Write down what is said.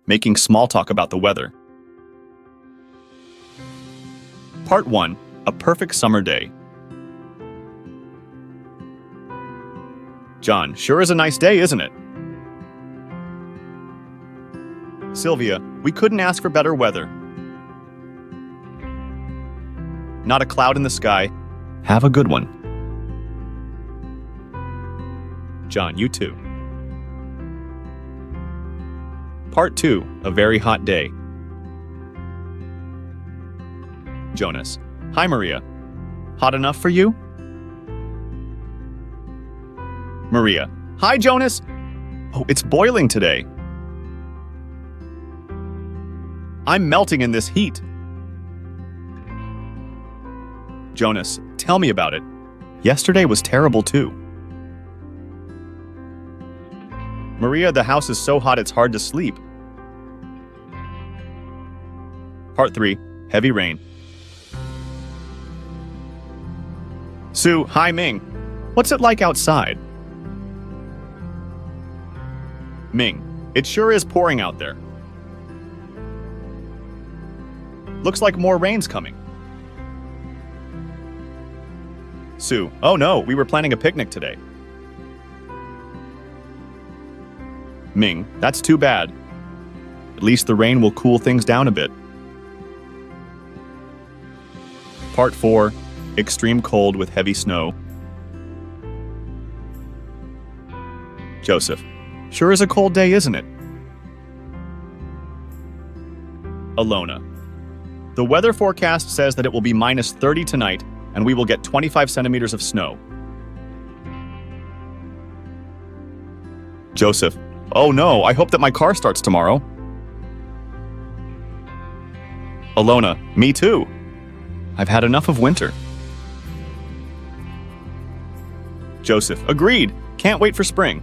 Making small talk about the weather. Part 1. A perfect summer day. John, sure is a nice day, isn't it? Sylvia, we couldn't ask for better weather. Not a cloud in the sky. Have a good one. John, you too. Part 2. A very hot day. Jonas. Hi, Maria. Hot enough for you? Maria. Hi, Jonas. Oh, it's boiling today. I'm melting in this heat. Jonas. Tell me about it. Yesterday was terrible too. Maria, the house is so hot it's hard to sleep. Part 3. Heavy rain. Sue, hi Ming. What's it like outside? Ming, it sure is pouring out there. Looks like more rain's coming. Sue, oh no, we were planning a picnic today. Ming, that's too bad. At least the rain will cool things down a bit. Part 4. Extreme cold with heavy snow. Joseph. Sure is a cold day, isn't it? Alona. The weather forecast says that it will be -30 tonight, and we will get 25 centimeters of snow. Joseph. Oh no, I hope that my car starts tomorrow. Alona. Me too. I've had enough of winter. Joseph. Agreed. Can't wait for spring.